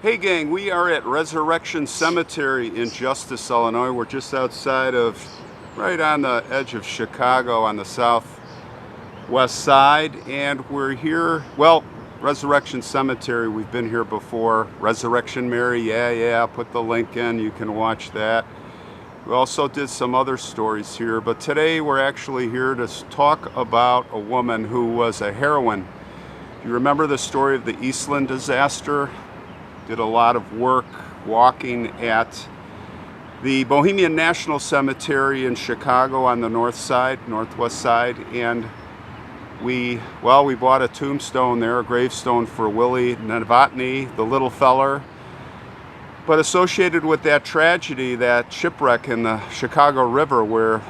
Hey gang, we are at Resurrection Cemetery in Justice, Illinois. We're just outside of, right on the edge of Chicago on the southwest side. And we're here, well, Resurrection Cemetery, we've been here before. Resurrection Mary, yeah, put the link in, you can watch that. We also did some other stories here, but today we're actually here to talk about a woman who was a heroine. You remember the story of the EASTLAND disaster? Did a lot of work walking at the Bohemian National Cemetery in Chicago on the northwest side, and we bought a tombstone there, a gravestone for Willie Novotny, the little feller. But associated with that tragedy, that shipwreck in the Chicago River where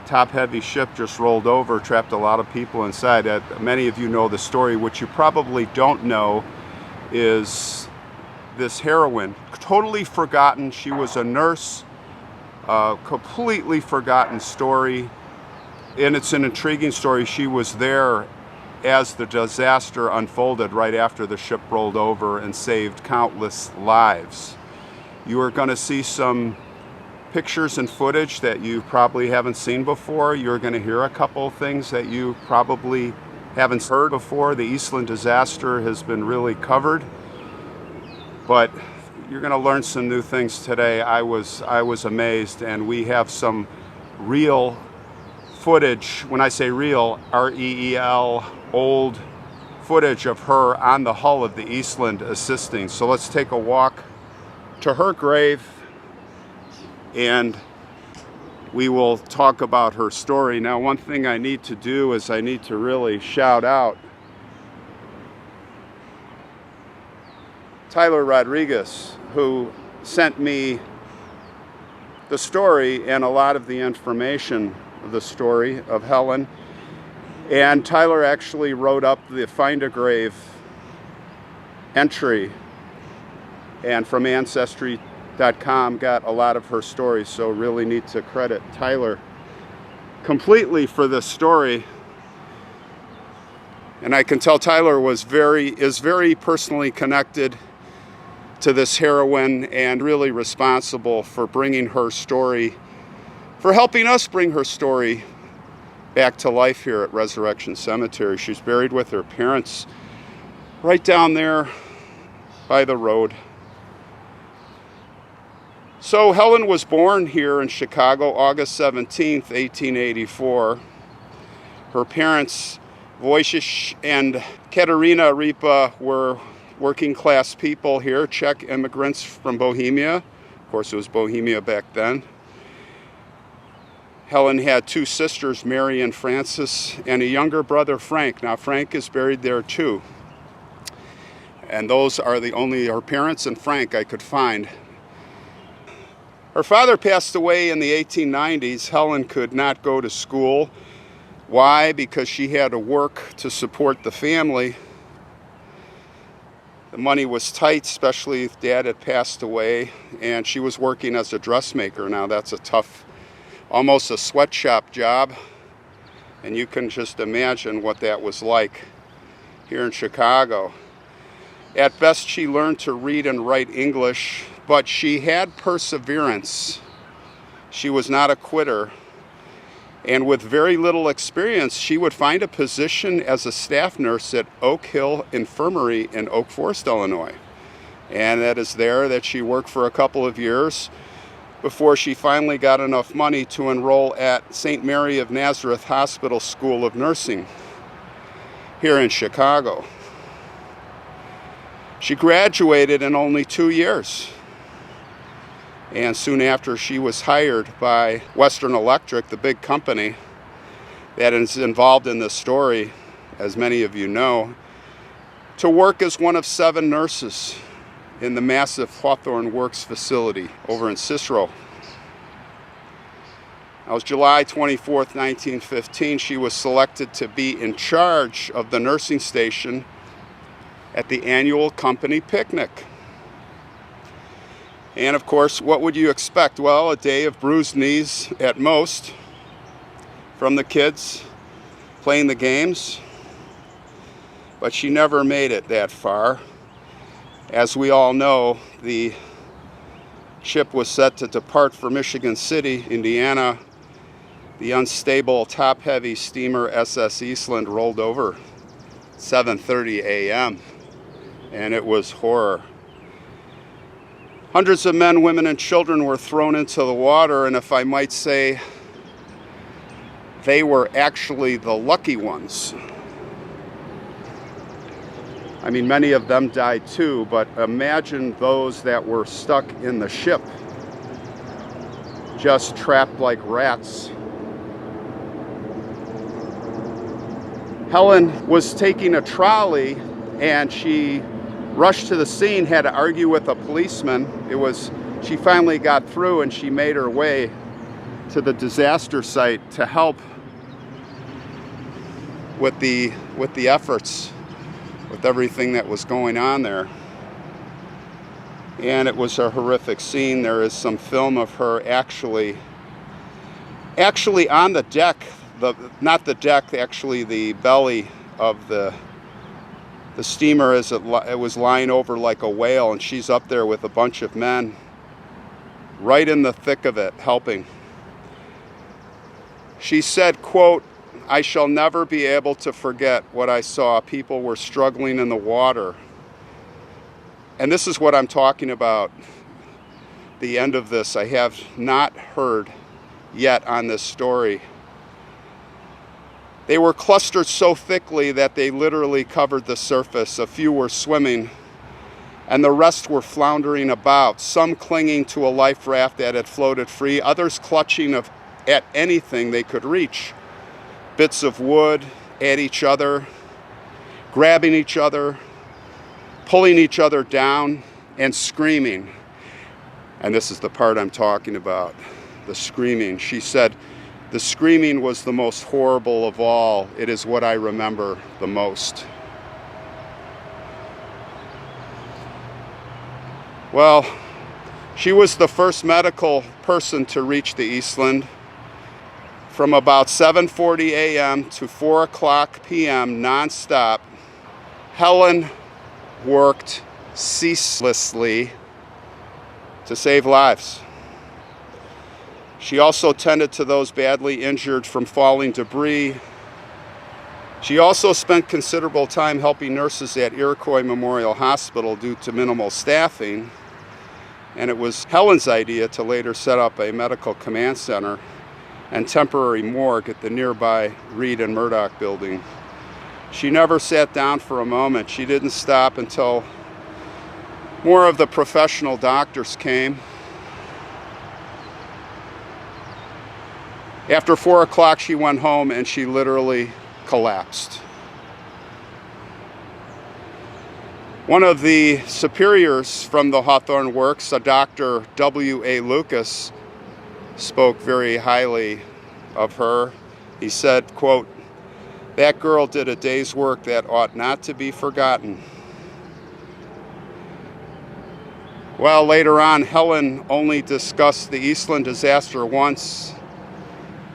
top-heavy ship just rolled over, trapped a lot of people inside. Many of you know the story. What you probably don't know is this heroine, totally forgotten. She was a nurse, completely forgotten story, and it's an intriguing story. She was there as the disaster unfolded right after the ship rolled over and saved countless lives. You are going to see some pictures and footage that you probably haven't seen before. You're going to hear a couple of things that you probably haven't heard before. The EASTLAND disaster has been really covered, but you're going to learn some new things today. I was amazed, and we have some real footage. When I say real, R-E-E-L, old footage of her on the hull of the EASTLAND assisting. So let's take a walk to her grave, and we will talk about her story. Now, one thing I need to do is I need to really shout out Tyler Rodriguez, who sent me the story and a lot of the information of the story of Helen. And Tyler actually wrote up the Find a Grave entry, and from Ancestry.com got a lot of her stories, so really need to credit Tyler completely for this story. And I can tell Tyler is very personally connected to this heroine and really responsible for bringing her story, for helping us bring her story back to life here at Resurrection Cemetery. She's buried with her parents right down there by the road. So Helen was born here in Chicago, August 17th, 1884. Her parents, Wojciech and Katerina Ripa, were working class people here, Czech immigrants from Bohemia. Of course, it was Bohemia back then. Helen had two sisters, Mary and Francis, and a younger brother, Frank. Now, Frank is buried there too. And those are the only, her parents and Frank, I could find. Her father passed away in the 1890s. Helen could not go to school. Why? Because she had to work to support the family. The money was tight, especially if Dad had passed away, and she was working as a dressmaker. Now, that's a tough, almost a sweatshop job, and you can just imagine what that was like here in Chicago. At best, she learned to read and write English, but she had perseverance. She was not a quitter, and with very little experience, she would find a position as a staff nurse at Oak Hill Infirmary in Oak Forest, Illinois. And that is there that she worked for a couple of years before she finally got enough money to enroll at St. Mary of Nazareth Hospital School of Nursing here in Chicago. She graduated in only 2 years. And soon after, she was hired by Western Electric, the big company that is involved in this story, as many of you know, to work as one of 7 nurses in the massive Hawthorne Works facility over in Cicero. That was July 24th, 1915. She was selected to be in charge of the nursing station at the annual company picnic. And of course, what would you expect? Well, a day of bruised knees at most from the kids playing the games. But she never made it that far. As we all know, the ship was set to depart for Michigan City, Indiana. The unstable, top-heavy steamer SS Eastland rolled over 7:30 a.m., and it was horror. Hundreds of men, women, and children were thrown into the water, and if I might say, they were actually the lucky ones. I mean, many of them died too, but imagine those that were stuck in the ship, just trapped like rats. Helen was taking a trolley, and she rushed to the scene, had to argue with a policeman. She finally got through, and she made her way to the disaster site to help with the efforts, with everything that was going on there. And it was a horrific scene. There is some film of her actually on the deck, not the deck, actually the belly of the steamer as it was lying over like a whale, and she's up there with a bunch of men right in the thick of it, helping. She said, quote, "I shall never be able to forget what I saw. People were struggling in the water." And this is what I'm talking about. The end of this, I have not heard yet on this story. They were clustered so thickly that they literally covered the surface. A few were swimming, and the rest were floundering about, some clinging to a life raft that had floated free, others clutching at anything they could reach. Bits of wood at each other, grabbing each other, pulling each other down, and screaming. And this is the part I'm talking about, the screaming. She said, "The screaming was the most horrible of all. It is what I remember the most." Well, she was the first medical person to reach the Eastland. From about 7:40 a.m. to 4 o'clock p.m. nonstop, Helen worked ceaselessly to save lives. She also tended to those badly injured from falling debris. She also spent considerable time helping nurses at Iroquois Memorial Hospital due to minimal staffing, and it was Helen's idea to later set up a medical command center and temporary morgue at the nearby Reed and Murdoch building. She never sat down for a moment. She didn't stop until more of the professional doctors came. After 4 o'clock, she went home and she literally collapsed. One of the superiors from the Hawthorne Works, a Dr. W.A. Lucas, spoke very highly of her. He said, quote, "That girl did a day's work that ought not to be forgotten." Well, later on, Helen only discussed the Eastland disaster once.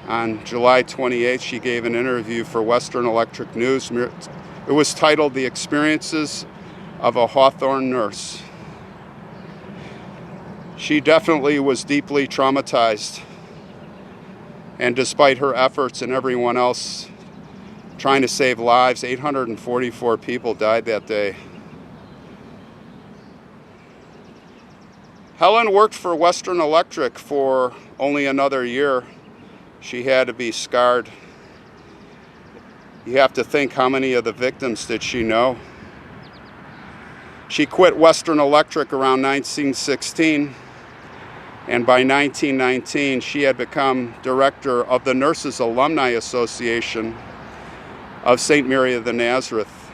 On July 28th, she gave an interview for Western Electric News. It was titled "The Experiences of a Hawthorne Nurse." She definitely was deeply traumatized. And despite her efforts and everyone else trying to save lives, 844 people died that day. Helen worked for Western Electric for only another year. She had to be scarred. You have to think, how many of the victims did she know? She quit Western Electric around 1916, and by 1919 she had become director of the Nurses Alumni Association of St. Mary of the Nazareth.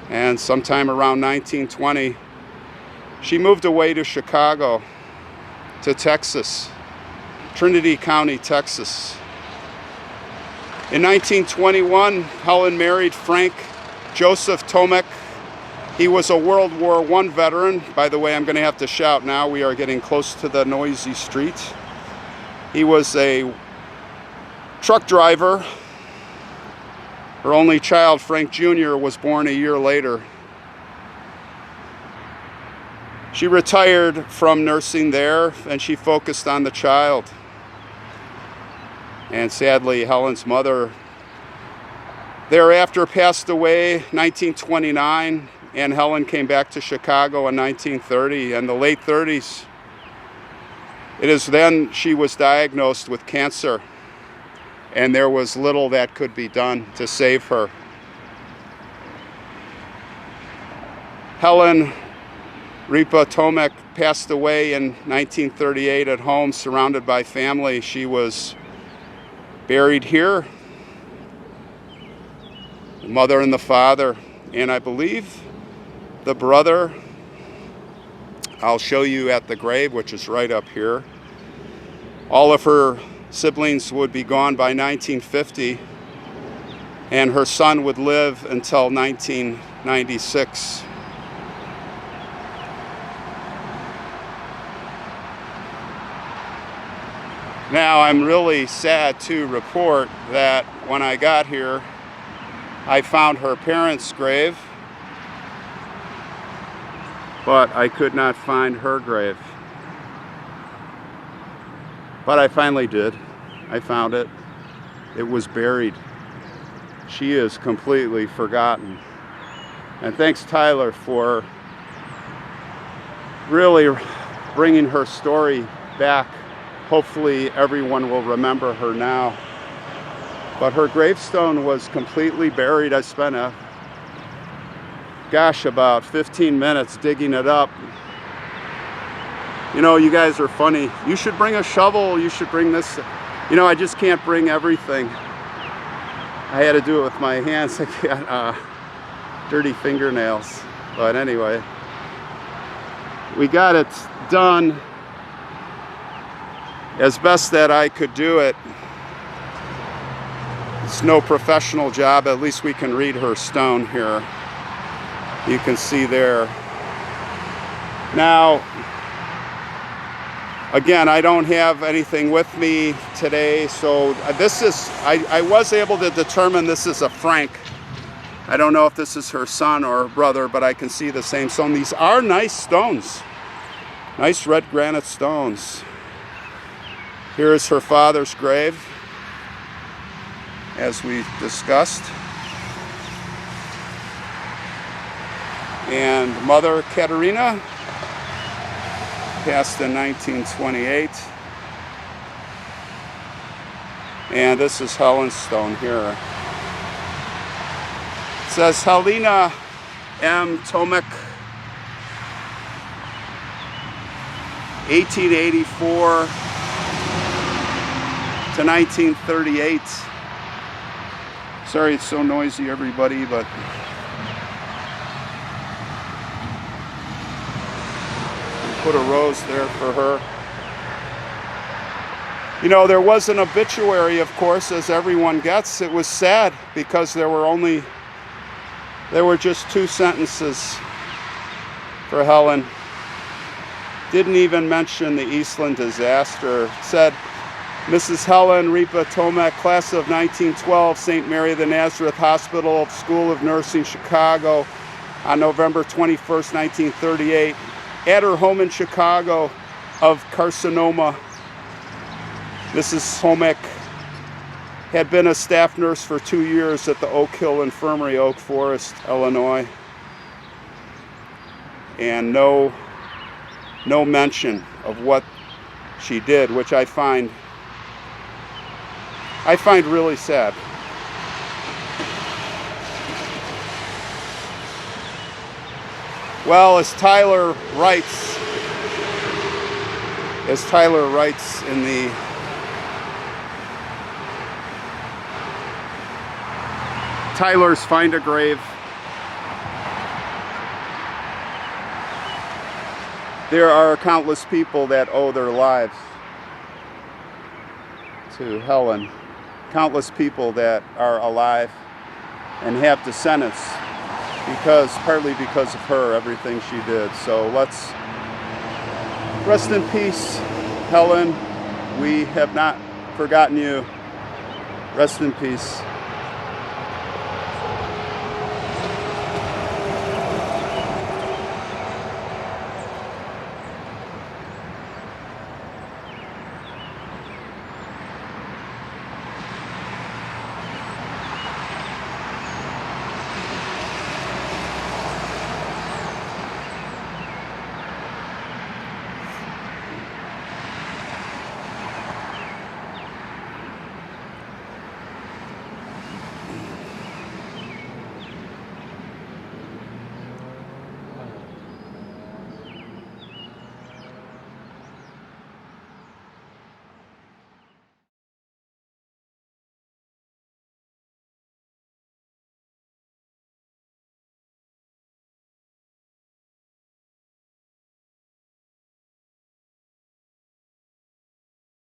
And sometime around 1920, she moved away to Chicago, to Texas, Trinity County, Texas. In 1921, Helen married Frank Joseph Tomek. He was a World War I veteran. By the way, I'm going to have to shout now. We are getting close to the noisy street. He was a truck driver. Her only child, Frank Jr., was born a year later. She retired from nursing there and she focused on the child. And sadly, Helen's mother thereafter passed away 1929, and Helen came back to Chicago in 1930, in the late 30s. It is then she was diagnosed with cancer, and there was little that could be done to save her. Helen Ripa Tomek passed away in 1938 at home, surrounded by family. She was buried here, the mother and the father, and I believe the brother. I'll show you at the grave, which is right up here. All of her siblings would be gone by 1950, and her son would live until 1996. Now, I'm really sad to report that when I got here, I found her parents' grave, but I could not find her grave. But I finally did. I found it. It was buried. She is completely forgotten. And thanks, Tyler, for really bringing her story back. Hopefully everyone will remember her now. But her gravestone was completely buried. I spent about 15 minutes digging it up. You know, you guys are funny. You should bring a shovel. You should bring this. You know, I just can't bring everything. I had to do it with my hands. I got dirty fingernails. But anyway, we got it done as best that I could do it. It's no professional job. At least we can read her stone here. You can see there. Now, again, I don't have anything with me today, so this is, I was able to determine this is a Frank. I don't know if this is her son or brother, but I can see the same stone. These are nice stones. Nice red granite stones. Here is her father's grave, as we discussed. And Mother Katerina passed in 1928. And this is Helen's stone here. It says Helena M. Tomek, 1884 to 1938. Sorry it's so noisy, everybody, but put a rose there for her. You know, there was an obituary, of course, as everyone gets. It was sad because there were just 2 sentences for Helen. Didn't even mention the EASTLAND disaster. It said, Mrs. Helen Ripa Tomek, class of 1912, St. Mary of the Nazareth Hospital School of Nursing, Chicago, on November 21st, 1938, at her home in Chicago of carcinoma. Mrs. Tomek had been a staff nurse for 2 years at the Oak Hill Infirmary, Oak Forest, Illinois, and no mention of what she did, which I find really sad. Well, as Tyler writes in the Tyler's Find a Grave, there are countless people that owe their lives to Helen. Countless people that are alive and have descendants partly because of her, everything she did. So let's rest in peace, Helen. We have not forgotten you. Rest in peace.